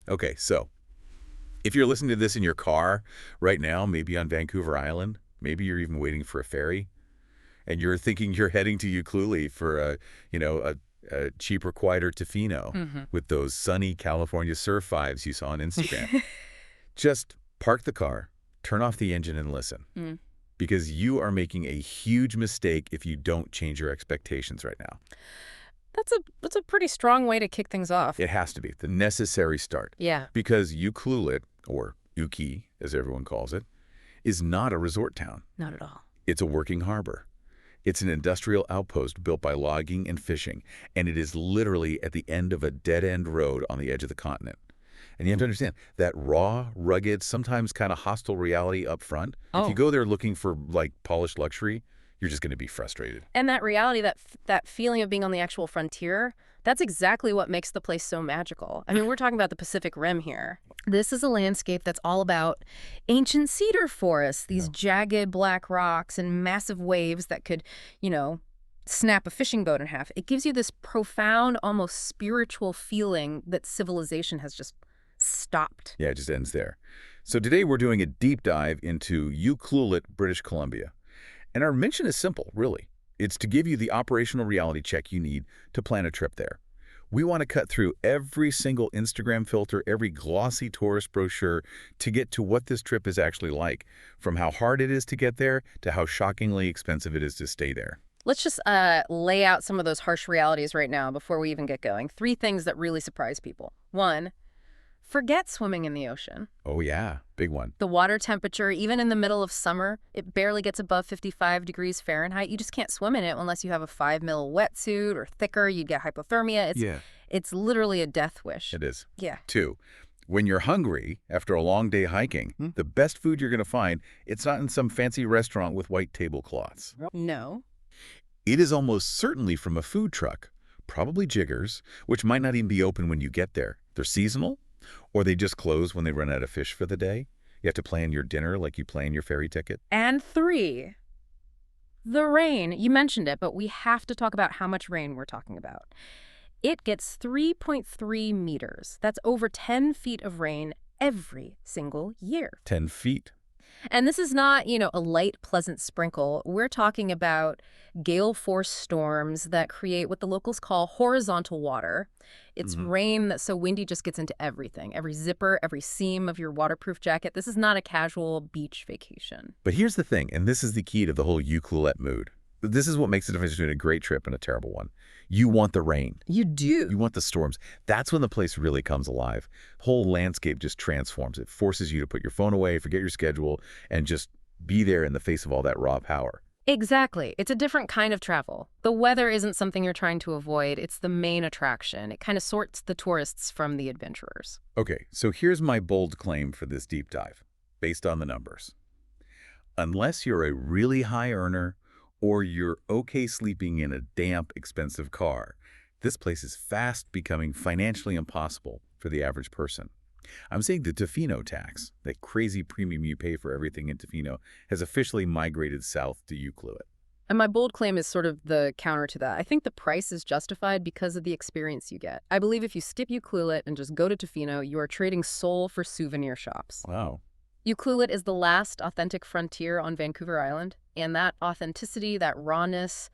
Okay, so if you're listening to this in your car right now, maybe on Vancouver Island, maybe you're even waiting for a ferry, and you're thinking you're heading to Ucluelet for a cheaper, quieter Tofino with those sunny California surf vibes you saw on Instagram. Just park the car, turn off the engine, and listen. Because you are making a huge mistake if you don't change your expectations right now. That's a pretty strong way to kick things off. It has to be the necessary start. Yeah. Because Ucluelet, or Ukee, as everyone calls it, is not a resort town. Not at all. It's a working harbor. It's an industrial outpost built by logging and fishing, and it is literally at the end of a dead-end road on the edge of the continent. And you have to understand, that raw, rugged, sometimes kind of hostile reality up front, if you go there looking for, like, polished luxury, you're just going to be frustrated. And that reality, that feeling of being on the actual frontier, that's exactly what makes the place so magical. I mean, we're talking about the Pacific Rim here. This is a landscape that's all about ancient cedar forests, these jagged black rocks and massive waves that could, snap a fishing boat in half. It gives you this profound, almost spiritual feeling that civilization has just stopped. Yeah, it just ends there. So today we're doing a deep dive into Ucluelet, British Columbia. And our mission is simple, really. It's to give you the operational reality check you need to plan a trip there. We want to cut through every single Instagram filter, every glossy tourist brochure to get to what this trip is actually like, from how hard it is to get there to how shockingly expensive it is to stay there. Let's just lay out some of those harsh realities right now before we even get going. 3 things that really surprise people. 1, forget swimming in the ocean. Oh yeah, big one. The water temperature, even in the middle of summer, it barely gets above 55 degrees Fahrenheit. You just can't swim in it unless you have a 5 mil wetsuit or thicker. You'd get hypothermia. It's literally a death wish. It is. Yeah. 2, when you're hungry after a long day hiking, the best food you're going to find, it's not in some fancy restaurant with white tablecloths. No. It is almost certainly from a food truck, probably Jiggers, which might not even be open when you get there. They're seasonal, or they just close when they run out of fish for the day. You have to plan your dinner like you plan your ferry ticket. And 3, the rain. You mentioned it, but we have to talk about how much rain we're talking about. It gets 3.3 meters. That's over 10 feet of rain every single year. 10 feet. And this is not, a light, pleasant sprinkle. We're talking about gale-force storms that create what the locals call horizontal water. It's rain that's so windy just gets into everything, every zipper, every seam of your waterproof jacket. This is not a casual beach vacation. But here's the thing, and this is the key to the whole Ucluelet mood. This is what makes the difference between a great trip and a terrible one. You want the rain. You do. You want the storms. That's when the place really comes alive. The whole landscape just transforms. It forces you to put your phone away, forget your schedule, and just be there in the face of all that raw power. Exactly. It's a different kind of travel. The weather isn't something you're trying to avoid. It's the main attraction. It kind of sorts the tourists from the adventurers. Okay, so here's my bold claim for this deep dive, based on the numbers. Unless you're a really high earner, or you're okay sleeping in a damp, expensive car, this place is fast becoming financially impossible for the average person. I'm saying the Tofino tax, that crazy premium you pay for everything in Tofino, has officially migrated south to Ucluelet. And my bold claim is sort of the counter to that. I think the price is justified because of the experience you get. I believe if you skip Ucluelet and just go to Tofino, you are trading soul for souvenir shops. Wow. Ucluelet is the last authentic frontier on Vancouver Island, and that authenticity, that rawness,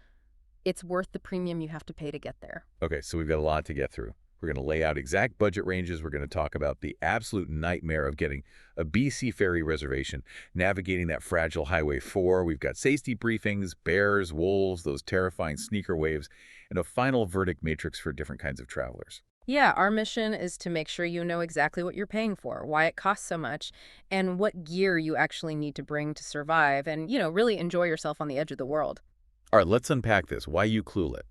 it's worth the premium you have to pay to get there. Okay, so we've got a lot to get through. We're going to lay out exact budget ranges. We're going to talk about the absolute nightmare of getting a BC ferry reservation, navigating that fragile Highway 4. We've got safety briefings, bears, wolves, those terrifying sneaker waves, and a final verdict matrix for different kinds of travelers. Yeah, our mission is to make sure you know exactly what you're paying for, why it costs so much, and what gear you actually need to bring to survive and, really enjoy yourself on the edge of the world. All right, let's unpack this. Why Ucluelet?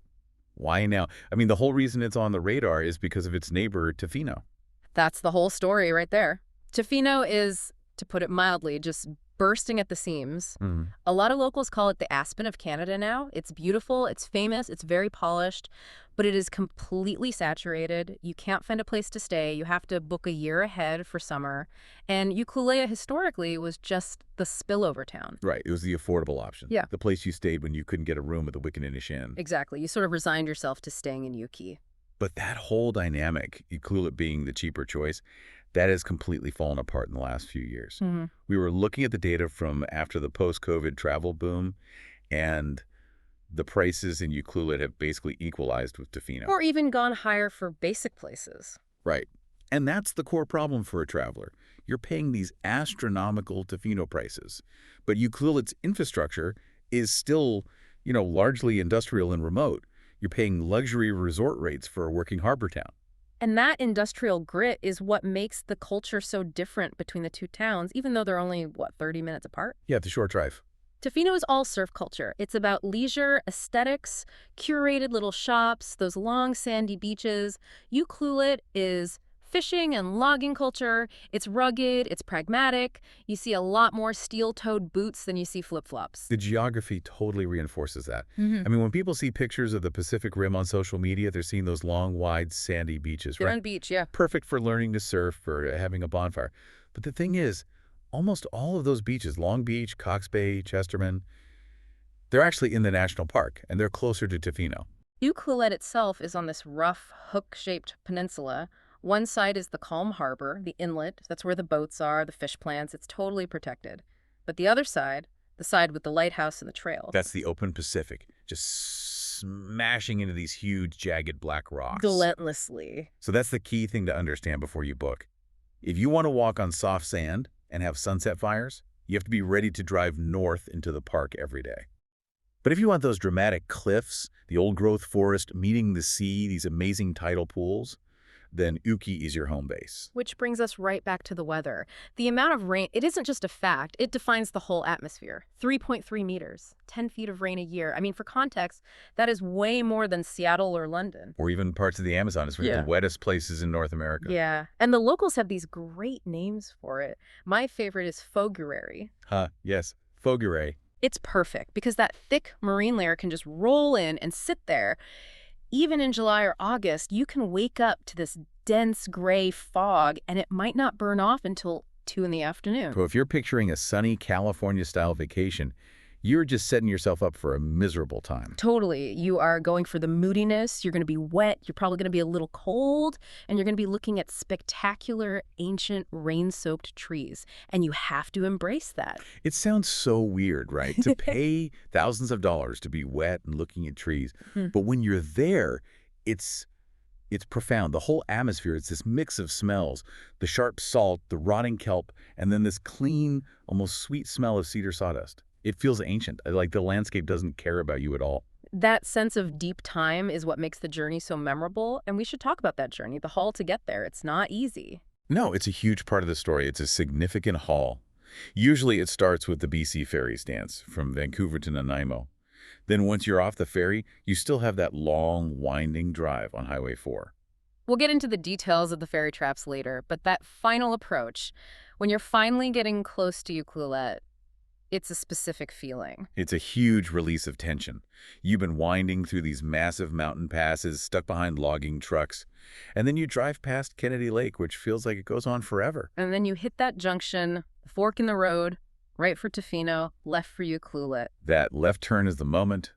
Why now? I mean, the whole reason it's on the radar is because of its neighbor, Tofino. That's the whole story right there. Tofino is, to put it mildly, just bursting at the seams. A lot of locals call it the Aspen of Canada now. It's beautiful, it's famous, it's very polished, but it is completely saturated. You can't find a place to stay. You have to book a year ahead for summer. And Ucluelet historically was just the spillover town. Right, it was the affordable option. Yeah. The place you stayed when you couldn't get a room at the Wickenish Inn. Exactly. You sort of resigned yourself to staying in Ukee. But that whole dynamic, Ucluelet being the cheaper choice, that has completely fallen apart in the last few years. Hmm. We were looking at the data from after the post-COVID travel boom, and the prices in Ucluelet have basically equalized with Tofino. Or even gone higher for basic places. Right. And that's the core problem for a traveler. You're paying these astronomical Tofino prices, but Ucluelet's infrastructure is still, largely industrial and remote. You're paying luxury resort rates for a working harbor town. And that industrial grit is what makes the culture so different between the two towns, even though they're only, what, 30 minutes apart? Yeah, the short drive. Tofino is all surf culture. It's about leisure, aesthetics, curated little shops, those long sandy beaches. Ucluelet is fishing and logging culture. It's rugged, it's pragmatic. You see a lot more steel-toed boots than you see flip-flops. The geography totally reinforces that. Mm-hmm. I mean, when people see pictures of the Pacific Rim on social media, they're seeing those long, wide, sandy beaches, right? On beach, yeah. Perfect for learning to surf or having a bonfire. But the thing is, almost all of those beaches, Long Beach, Cox Bay, Chesterman, they're actually in the national park, and they're closer to Tofino. Ucluelet itself is on this rough, hook-shaped peninsula. One side is the calm harbor, the inlet. That's where the boats are, the fish plants. It's totally protected. But the other side, the side with the lighthouse and the trails. That's the open Pacific, just smashing into these huge, jagged black rocks. Relentlessly. So that's the key thing to understand before you book. If you want to walk on soft sand and have sunset fires, you have to be ready to drive north into the park every day. But if you want those dramatic cliffs, the old-growth forest meeting the sea, these amazing tidal pools, then Ukee is your home base. Which brings us right back to the weather. The amount of rain, it isn't just a fact, it defines the whole atmosphere. 3.3 meters, 10 feet of rain a year. I mean, for context, that is way more than Seattle or London. Or even parts of the Amazon. It's one of the wettest places in North America. Yeah, and the locals have these great names for it. My favorite is February. Yes, Fogueray. It's perfect because that thick marine layer can just roll in and sit there. Even in July or August, you can wake up to this dense gray fog and it might not burn off until 2 in the afternoon. So if you're picturing a sunny California-style vacation, you're just setting yourself up for a miserable time. Totally. You are going for the moodiness. You're going to be wet. You're probably going to be a little cold. And you're going to be looking at spectacular, ancient, rain-soaked trees. And you have to embrace that. It sounds so weird, right? To pay thousands of dollars to be wet and looking at trees. But when you're there, it's profound. The whole atmosphere, it's this mix of smells, the sharp salt, the rotting kelp, and then this clean, almost sweet smell of cedar sawdust. It feels ancient, like the landscape doesn't care about you at all. That sense of deep time is what makes the journey so memorable, and we should talk about that journey, the haul to get there. It's not easy. No, it's a huge part of the story. It's a significant haul. Usually it starts with the BC ferry stance from Vancouver to Nanaimo. Then once you're off the ferry, you still have that long, winding drive on Highway 4. We'll get into the details of the ferry traps later, but that final approach, when you're finally getting close to Ucluelet, it's a specific feeling. It's a huge release of tension. You've been winding through these massive mountain passes, stuck behind logging trucks, and then you drive past Kennedy Lake, which feels like it goes on forever. And then you hit that junction, the fork in the road, right for Tofino, left for Ucluelet. That left turn is the moment.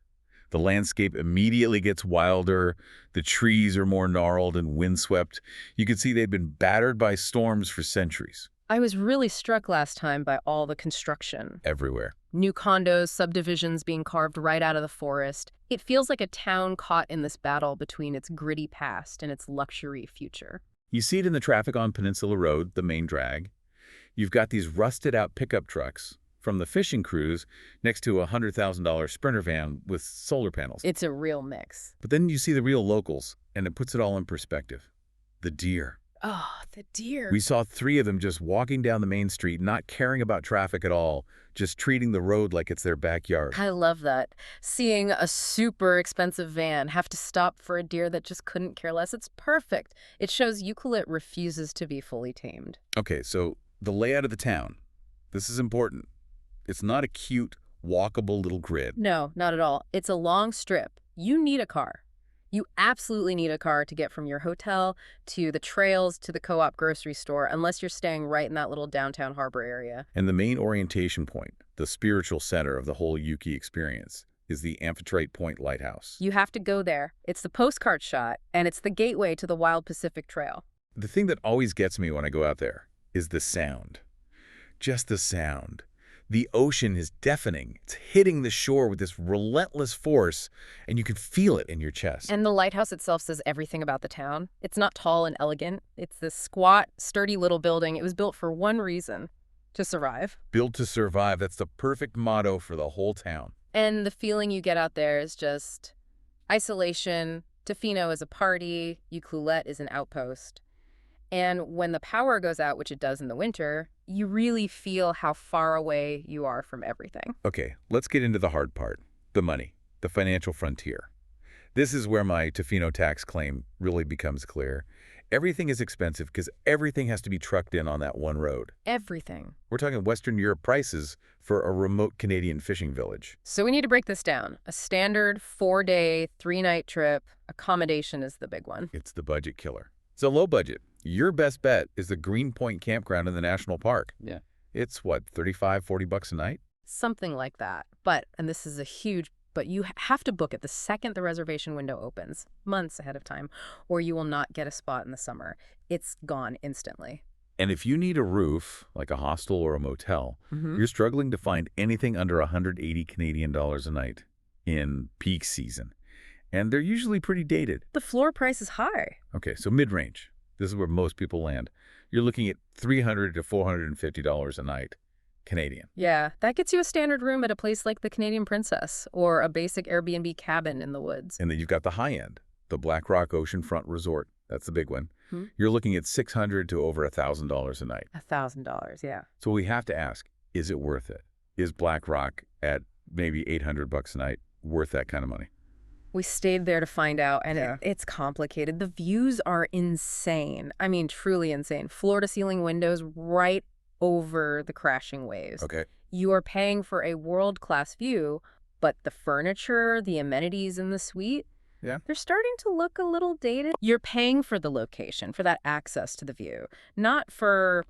The landscape immediately gets wilder. The trees are more gnarled and windswept. You can see they've been battered by storms for centuries. I was really struck last time by all the construction. Everywhere. New condos, subdivisions being carved right out of the forest. It feels like a town caught in this battle between its gritty past and its luxury future. You see it in the traffic on Peninsula Road, the main drag. You've got these rusted-out pickup trucks from the fishing cruise next to a $100,000 Sprinter van with solar panels. It's a real mix. But then you see the real locals, and it puts it all in perspective. The deer. Oh, the deer. We saw 3 of them just walking down the main street, not caring about traffic at all, just treating the road like it's their backyard. I love that. Seeing a super expensive van have to stop for a deer that just couldn't care less. It's perfect. It shows Ucluelet refuses to be fully tamed. Okay, so the layout of the town. This is important. It's not a cute, walkable little grid. No, not at all. It's a long strip. You need a car. You absolutely need a car to get from your hotel to the trails to the co-op grocery store, unless you're staying right in that little downtown harbor area. And the main orientation point, the spiritual center of the whole Ukee experience, is the Amphitrite Point Lighthouse. You have to go there. It's the postcard shot, and it's the gateway to the Wild Pacific Trail. The thing that always gets me when I go out there is the sound. Just the sound. The ocean is deafening. It's hitting the shore with this relentless force, and you can feel it in your chest. And the lighthouse itself says everything about the town. It's not tall and elegant. It's this squat, sturdy little building. It was built for one reason: to survive. Built to survive. That's the perfect motto for the whole town. And the feeling you get out there is just isolation. Tofino is a party. Ucluelet is an outpost. And when the power goes out, which it does in the winter, you really feel how far away you are from everything. Okay, let's get into the hard part. The money. The financial frontier. This is where my Tofino tax claim really becomes clear. Everything is expensive because everything has to be trucked in on that one road. Everything. We're talking Western Europe prices for a remote Canadian fishing village. So we need to break this down. A standard 4-day, 3-night trip. Accommodation is the big one. It's the budget killer. It's a low budget. Your best bet is the Greenpoint Campground in the national park. Yeah. It's what, $35-40 a night? Something like that. But, and this is a huge, but you have to book it the second the reservation window opens, months ahead of time, or you will not get a spot in the summer. It's gone instantly. And if you need a roof, like a hostel or a motel, you're struggling to find anything under 180 Canadian dollars a night in peak season. And they're usually pretty dated. The floor price is high. Okay, so mid-range. This is where most people land. You're looking at $300 to $450 a night, Canadian. Yeah, that gets you a standard room at a place like the Canadian Princess or a basic Airbnb cabin in the woods. And then you've got the high end, the Black Rock Oceanfront Resort. That's the big one. You're looking at $600 to over $1,000 a night. $1,000, yeah. So we have to ask, is it worth it? Is Black Rock at maybe $800 a night worth that kind of money? We stayed there to find out, and it's complicated. The views are insane. I mean, truly insane. Floor-to-ceiling windows right over the crashing waves. Okay. You are paying for a world-class view, but the furniture, the amenities in the suite, they're starting to look a little dated. You're paying for the location, for that access to the view, not for,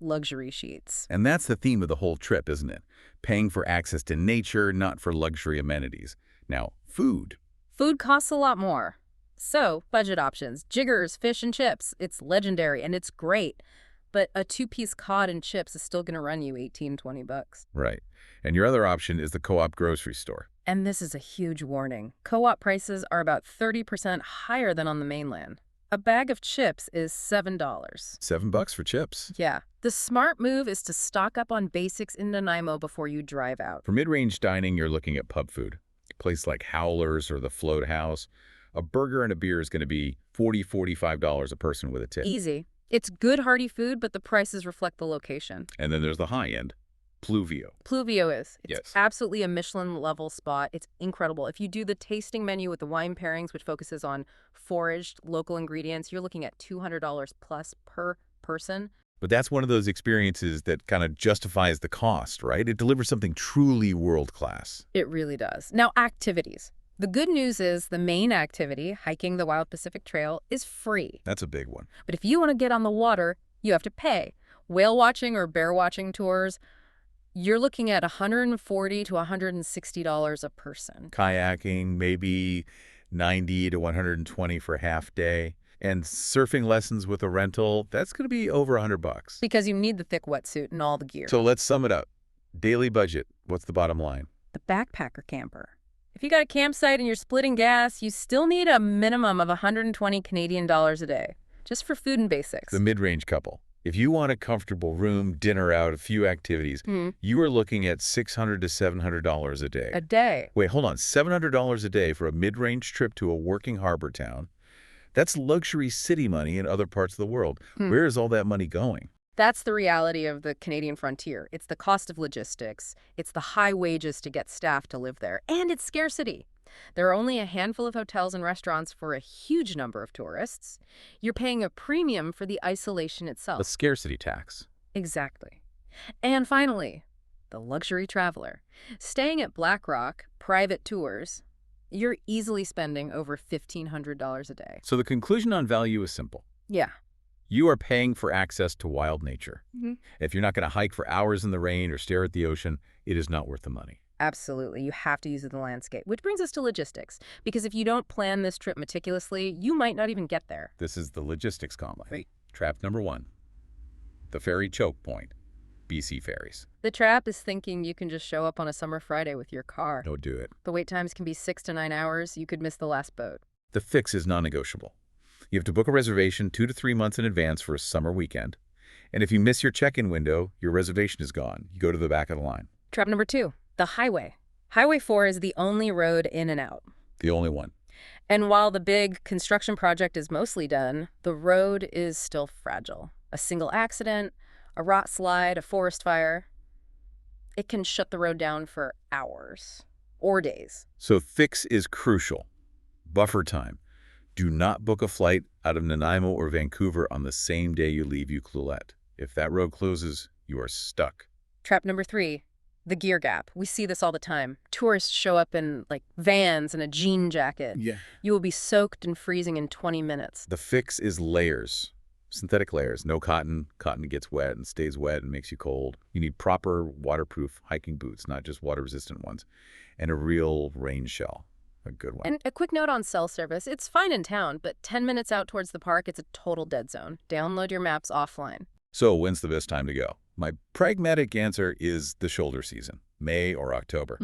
luxury sheets. And that's the theme of the whole trip, isn't it? Paying for access to nature, not for luxury amenities. Now, food. Food costs a lot more. So, budget options. Jiggers, fish and chips. It's legendary and it's great. But a 2-piece cod and chips is still going to run you $18-20. Right. And your other option is the co-op grocery store. And this is a huge warning. Co-op prices are about 30% higher than on the mainland. A bag of chips is $7. $7 for chips. Yeah. The smart move is to stock up on basics in Nanaimo before you drive out. For mid-range dining, you're looking at pub food. A place like Howler's or the Float House. A burger and a beer is going to be $40-45 a person with a tip. Easy. It's good, hearty food, but the prices reflect the location. And then there's the high end, Pluvio. Pluvio is. It's Yes. absolutely a Michelin-level spot. It's incredible. If you do the tasting menu with the wine pairings, which focuses on foraged local ingredients, you're looking at $200 plus per person. But that's one of those experiences that kind of justifies the cost, right? It delivers something truly world-class. It really does. Now, activities. The good news is the main activity, hiking the Wild Pacific Trail, is free. That's a big one. But if you want to get on the water, you have to pay. Whale watching or bear watching tours, you're looking at $140 to $160 a person. Kayaking, maybe $90 to $120 for a half day. And surfing lessons with a rental, that's going to be over $100. Because you need the thick wetsuit and all the gear. So let's sum it up. Daily budget, what's the bottom line? The backpacker camper. If you got a campsite and you're splitting gas, you still need a minimum of 120 Canadian dollars a day, just for food and basics. The mid-range couple. If you want a comfortable room, dinner out, a few activities, you are looking at $600 to $700 a day. A day. Wait, hold on. $700 a day for a mid-range trip to a working harbor town. That's luxury city money in other parts of the world. Where is all that money going? That's the reality of the Canadian frontier. It's the cost of logistics. It's the high wages to get staff to live there. And it's scarcity. There are only a handful of hotels and restaurants for a huge number of tourists. You're paying a premium for the isolation itself. A scarcity tax. Exactly. And finally, the luxury traveler. Staying at Black Rock, private tours, you're easily spending over $1,500 a day. So the conclusion on value is simple. Yeah. You are paying for access to wild nature. If you're not going to hike for hours in the rain or stare at the ocean, it is not worth the money. Absolutely. You have to use the landscape, which brings us to logistics. Because if you don't plan this trip meticulously, you might not even get there. This is the logistics combine. Right. Trap number 1, the ferry choke point, BC ferries. The trap is thinking you can just show up on a summer Friday with your car. Don't do it. The wait times can be 6 to 9 hours. You could miss the last boat. The fix is non-negotiable. You have to book a reservation 2 to 3 months in advance for a summer weekend. And if you miss your check-in window, your reservation is gone. You go to the back of the line. Trap number 2, the highway. Highway 4 is the only road in and out. The only one. And while the big construction project is mostly done, the road is still fragile. A single accident, a rot slide, a forest fire, it can shut the road down for hours or days. So fix is crucial. Buffer time. Do not book a flight out of Nanaimo or Vancouver on the same day you leave Ucluelet. If that road closes, you are stuck. Trap number 3, the gear gap. We see this all the time. Tourists show up in, Vans and a jean jacket. Yeah. You will be soaked and freezing in 20 minutes. The fix is layers. Synthetic layers. No cotton. Cotton gets wet and stays wet and makes you cold. You need proper waterproof hiking boots, not just water-resistant ones. And a real rain shell. A good one. And a quick note on cell service. It's fine in town, but 10 minutes out towards the park, it's a total dead zone. Download your maps offline. So when's the best time to go? My pragmatic answer is the shoulder season, May or October.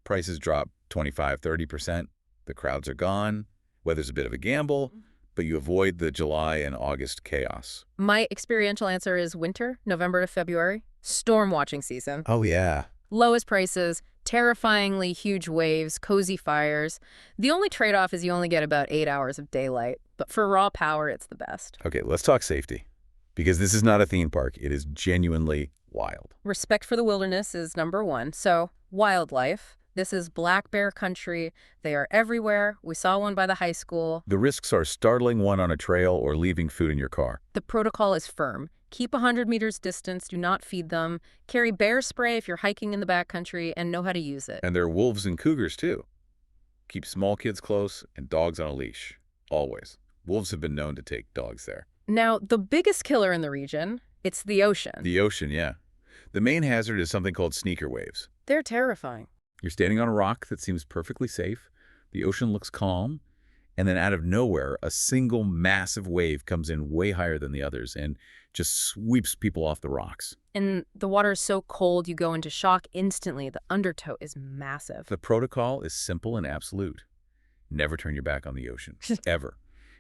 Prices drop 25–30%. The crowds are gone. Weather's a bit of a gamble, but you avoid the July and August chaos. My experiential answer is winter, November to February. Storm watching season. Oh, yeah. Lowest prices, terrifyingly huge waves, cozy fires. The only trade-off is you only get about 8 hours of daylight. But for raw power, it's the best. Okay, let's talk safety. Because this is not a theme park. It is genuinely wild. Respect for the wilderness is number 1. So, wildlife. This is black bear country. They are everywhere. We saw one by the high school. The risks are startling one on a trail or leaving food in your car. The protocol is firm. Keep 100 meters distance. Do not feed them. Carry bear spray if you're hiking in the backcountry and know how to use it. And there are wolves and cougars, too. Keep small kids close and dogs on a leash. Always. Wolves have been known to take dogs there. Now, the biggest killer in the region, it's the ocean. The ocean, yeah. The main hazard is something called sneaker waves. They're terrifying. You're standing on a rock that seems perfectly safe. The ocean looks calm. And then out of nowhere, a single massive wave comes in way higher than the others and just sweeps people off the rocks. And the water is so cold, you go into shock instantly. The undertow is massive. The protocol is simple and absolute. Never turn your back on the ocean, ever.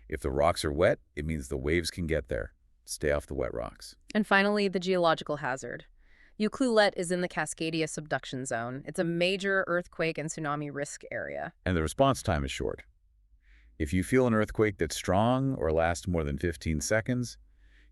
If the rocks are wet, it means the waves can get there. Stay off the wet rocks. And finally, the geological hazard. Ucluelet is in the Cascadia subduction zone. It's a major earthquake and tsunami risk area. And the response time is short. If you feel an earthquake that's strong or lasts more than 15 seconds,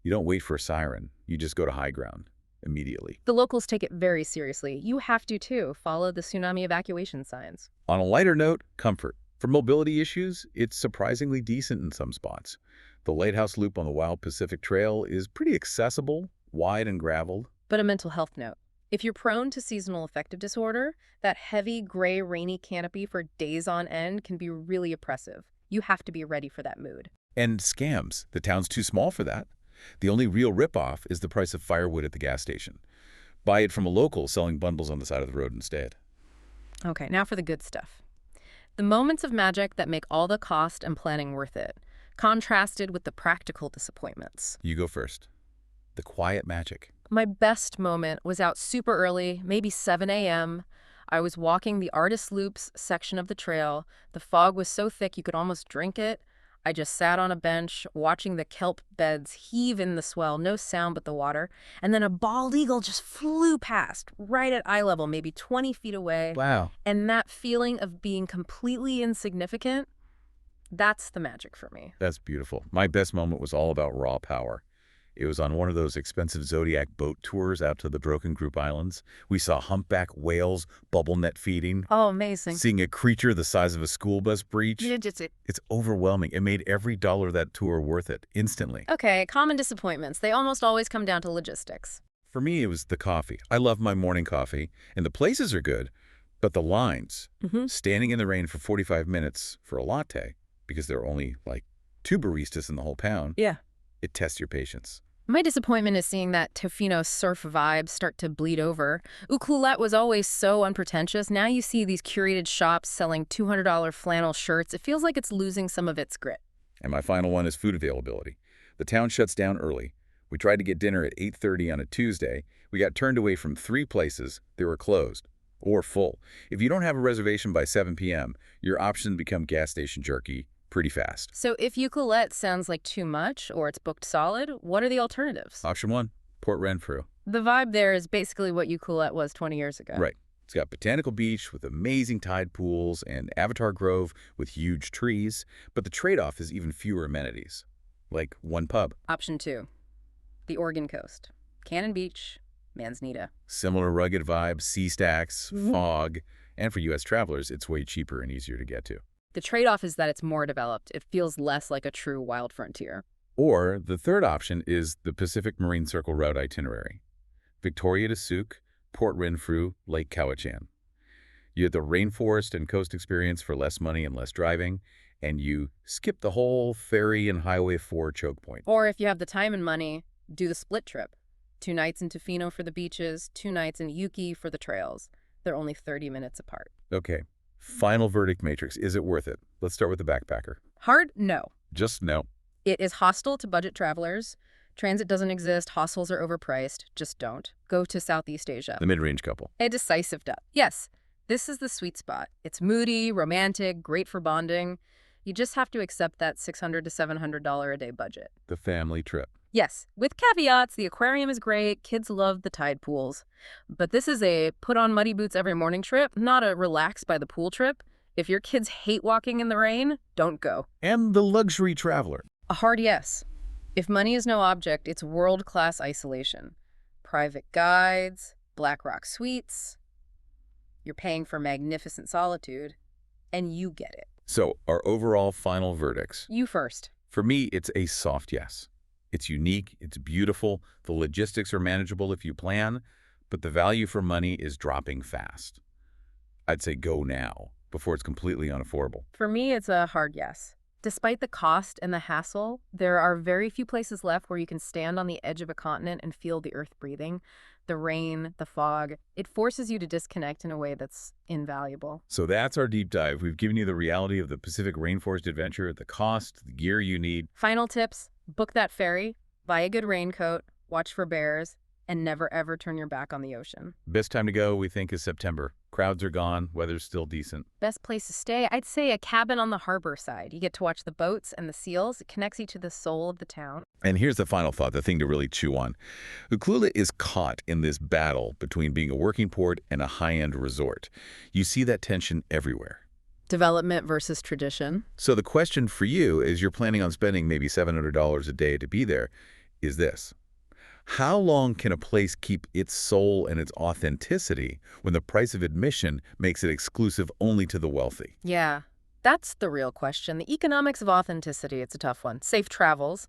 you don't wait for a siren. You just go to high ground immediately. The locals take it very seriously. You have to, too. Follow the tsunami evacuation signs. On a lighter note, comfort. For mobility issues, it's surprisingly decent in some spots. The Lighthouse Loop on the Wild Pacific Trail is pretty accessible, wide and graveled. But a mental health note. If you're prone to seasonal affective disorder, that heavy, gray, rainy canopy for days on end can be really oppressive. You have to be ready for that mood. And scams. The town's too small for that. The only real ripoff is the price of firewood at the gas station. Buy it from a local selling bundles on the side of the road instead. Okay, now for the good stuff. The moments of magic that make all the cost and planning worth it, contrasted with the practical disappointments. You go first. The quiet magic. My best moment was out super early, maybe 7 a.m. I was walking the Artist Loops section of the trail. The fog was so thick you could almost drink it. I just sat on a bench, watching the kelp beds heave in the swell, no sound but the water. And then a bald eagle just flew past, right at eye level, maybe 20 feet away. Wow. And that feeling of being completely insignificant, that's the magic for me. That's beautiful. My best moment was all about raw power. It was on one of those expensive Zodiac boat tours out to the Broken Group Islands. We saw humpback whales bubble net feeding. Oh, amazing. Seeing a creature the size of a school bus breach. It's overwhelming. It made every dollar of that tour worth it, instantly. Okay, common disappointments. They almost always come down to logistics. For me, it was the coffee. I love my morning coffee, and the places are good, but the lines, standing in the rain for 45 minutes for a latte, because there are only like 2 baristas in the whole pound, Yeah. it tests your patience. My disappointment is seeing that Tofino surf vibe start to bleed over. Ucluelet was always so unpretentious. Now you see these curated shops selling $200 flannel shirts. It feels like it's losing some of its grit. And my final one is food availability. The town shuts down early. We tried to get dinner at 8:30 on a Tuesday. We got turned away from 3 places. They were closed or full. If you don't have a reservation by 7 p.m., your options become gas station jerky pretty fast. So if Ucluelet sounds like too much or it's booked solid, what are the alternatives? Option 1, Port Renfrew. The vibe there is basically what Ucluelet was 20 years ago. Right. It's got Botanical Beach with amazing tide pools and Avatar Grove with huge trees, but the trade-off is even fewer amenities, like one pub. Option 2, the Oregon coast. Cannon Beach, Manzanita. Similar rugged vibes, sea stacks, fog, and for U.S. travelers, it's way cheaper and easier to get to. The trade-off is that it's more developed. It feels less like a true wild frontier. Or the third option is the Pacific Marine Circle route itinerary. Victoria to Souk, Port Renfrew, Lake Cowichan. You get the rainforest and coast experience for less money and less driving, and you skip the whole ferry and Highway 4 choke point. Or if you have the time and money, do the split trip. 2 nights in Tofino for the beaches, 2 nights in Ukee for the trails. They're only 30 minutes apart. Okay, final verdict matrix. Is it worth it? Let's start with the backpacker. Hard? No. Just no. It is hostile to budget travelers. Transit doesn't exist. Hostels are overpriced. Just don't. Go to Southeast Asia. The mid-range couple. A decisive duh. Yes, this is the sweet spot. It's moody, romantic, great for bonding. You just have to accept that $600 to $700 a day budget. The family trip. Yes, with caveats. The aquarium is great. Kids love the tide pools. But this is a put on muddy boots every morning trip, not a relax by the pool trip. If your kids hate walking in the rain, don't go. And the luxury traveler. A hard yes. If money is no object, it's world-class isolation. Private guides, Black Rock suites. You're paying for magnificent solitude, and you get it. So, our overall final verdicts. You first. For me, it's a soft yes. It's unique, it's beautiful, the logistics are manageable if you plan, but the value for money is dropping fast. I'd say go now, before it's completely unaffordable. For me, it's a hard yes. Despite the cost and the hassle, there are very few places left where you can stand on the edge of a continent and feel the earth breathing. The rain, the fog, it forces you to disconnect in a way that's invaluable. So that's our deep dive. We've given you the reality of the Pacific Rainforest adventure, the cost, the gear you need. Final tips: book that ferry, buy a good raincoat, watch for bears, and never ever turn your back on the ocean. Best time to go, we think, is September. Crowds are gone, weather's still decent. Best place to stay? I'd say a cabin on the harbor side. You get to watch the boats and the seals. It connects you to the soul of the town. And here's the final thought, the thing to really chew on. Ucluelet is caught in this battle between being a working port and a high-end resort. You see that tension everywhere. Development versus tradition. So the question for you, as you're planning on spending maybe $700 a day to be there, is this. How long can a place keep its soul and its authenticity when the price of admission makes it exclusive only to the wealthy? Yeah, that's the real question. The economics of authenticity, it's a tough one. Safe travels,